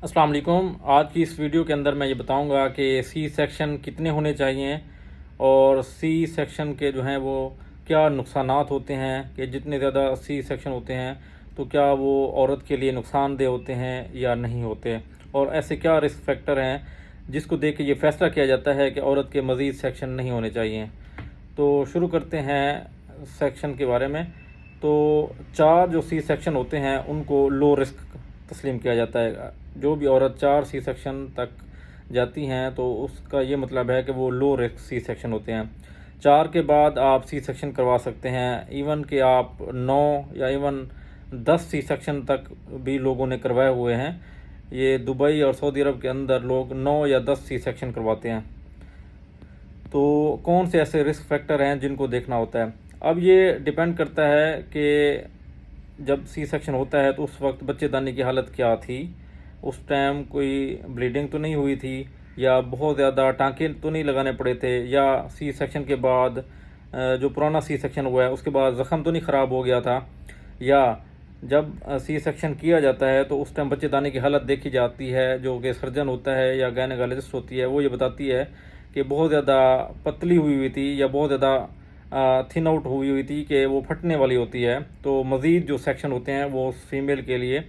अस्सलाम वालेकुम। आज की इस वीडियो के अंदर मैं ये बताऊंगा कि सी सेक्शन कितने होने चाहिए और सी सेक्शन के जो हैं वो क्या नुकसानात होते हैं कि जितने ज़्यादा सी सेक्शन होते हैं तो क्या वो औरत के लिए नुकसानदेह होते हैं या नहीं होते, और ऐसे क्या रिस्क फैक्टर हैं जिसको देख के ये फ़ैसला किया जाता है कि औरत के मज़ीद सेक्शन नहीं होने चाहिए। तो शुरू करते हैं सेक्शन के बारे में। तो 4 जो सी सेक्शन होते हैं उनको लो रिस्क तस्लीम किया जाता है। जो भी औरत 4 सी सेक्शन तक जाती हैं तो उसका ये मतलब है कि वो लो रिस्क सी सेक्शन होते हैं। 4 के बाद आप सी सेक्शन करवा सकते हैं। इवन कि आप 9 या इवन 10 सी सेक्शन तक भी लोगों ने करवाए हुए हैं। ये दुबई और सऊदी अरब के अंदर लोग 9 या 10 सी सेक्शन करवाते हैं। तो कौन से ऐसे रिस्क फैक्टर हैं जिनको देखना होता है। अब ये डिपेंड करता है कि जब सी सेक्शन होता है तो उस वक्त बच्चेदानी की हालत क्या थी, उस टाइम कोई ब्लीडिंग तो नहीं हुई थी, या बहुत ज़्यादा टाँके तो नहीं लगाने पड़े थे, या सी सेक्शन के बाद जो पुराना सी सेक्शन हुआ है उसके बाद ज़ख़म तो नहीं ख़राब हो गया था, या जब सी सेक्शन किया जाता है तो उस टाइम बच्चेदानी की हालत देखी जाती है। जो कि सर्जन होता है या गायनेकोलॉजिस्ट होती है वो ये बताती है कि बहुत ज़्यादा पतली हुई हुई थी या बहुत ज़्यादा थिन आउट हुई हुई थी कि वो फटने वाली होती है। तो मज़ीद जो सेक्शन होते हैं वो फीमेल के लिए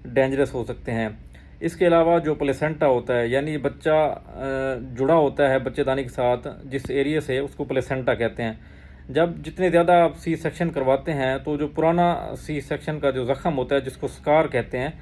डेंजरस हो सकते हैं। इसके अलावा जो प्लेसेंटा होता है, यानी बच्चा जुड़ा होता है बच्चेदानी के साथ जिस एरिया से, उसको प्लेसेंटा कहते हैं। जब जितने ज़्यादा आप सी सेक्शन करवाते हैं तो जो पुराना सी सेक्शन का जो ज़ख़म होता है जिसको स्कार कहते हैं,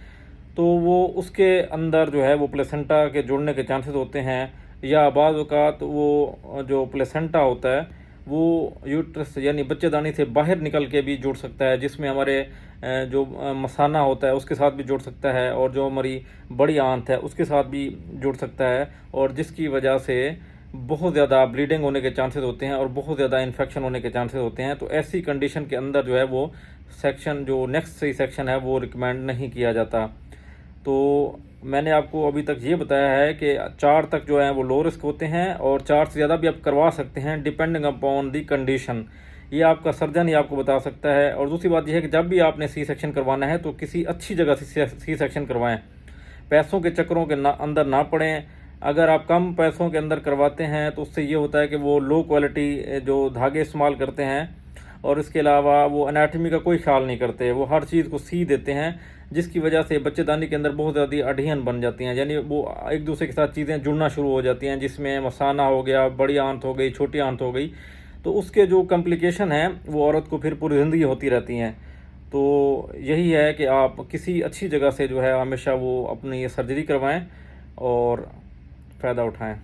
तो वो उसके अंदर जो है वो प्लेसेंटा के जुड़ने के चांसेस होते हैं। या बाज़ औक़ात वो जो प्लेसेंटा होता है वो यूट्रस यानी बच्चेदानी से बाहर निकल के भी जुड़ सकता है, जिसमें हमारे जो मसाना होता है उसके साथ भी जुड़ सकता है, और जो हमारी बड़ी आंत है उसके साथ भी जुड़ सकता है, और जिसकी वजह से बहुत ज़्यादा ब्लीडिंग होने के चांसेस होते हैं और बहुत ज़्यादा इन्फेक्शन होने के चांसेस होते हैं। तो ऐसी कंडीशन के अंदर जो है वो सेक्शन जो नेक्स्ट सी सेक्शन है वो रिकमेंड नहीं किया जाता। तो मैंने आपको अभी तक ये बताया है कि 4 तक जो है वो लो रिस्क होते हैं, और 4 से ज़्यादा भी आप करवा सकते हैं डिपेंडिंग अपॉन दी कंडीशन। ये आपका सर्जन ही आपको बता सकता है। और दूसरी बात यह है कि जब भी आपने सी सेक्शन करवाना है तो किसी अच्छी जगह से सी सेक्शन करवाएं, पैसों के चक्करों के अंदर ना पड़ें। अगर आप कम पैसों के अंदर करवाते हैं तो उससे ये होता है कि वो लो क्वालिटी जो धागे इस्तेमाल करते हैं, और इसके अलावा वो एनाटॉमी का कोई ख्याल नहीं करते, वो हर चीज़ को सी देते हैं, जिसकी वजह से बच्चेदानी के अंदर बहुत ज़्यादा अड़ियन बन जाती हैं। यानी वो एक दूसरे के साथ चीज़ें जुड़ना शुरू हो जाती हैं, जिसमें मसाना हो गया, बड़ी आंत हो गई, छोटी आंत हो गई। तो उसके जो कॉम्प्लिकेशन हैं वो औरत को फिर पूरी ज़िंदगी होती रहती हैं। तो यही है कि आप किसी अच्छी जगह से जो है हमेशा वो अपनी सर्जरी करवाएं और फ़ायदा उठाएं।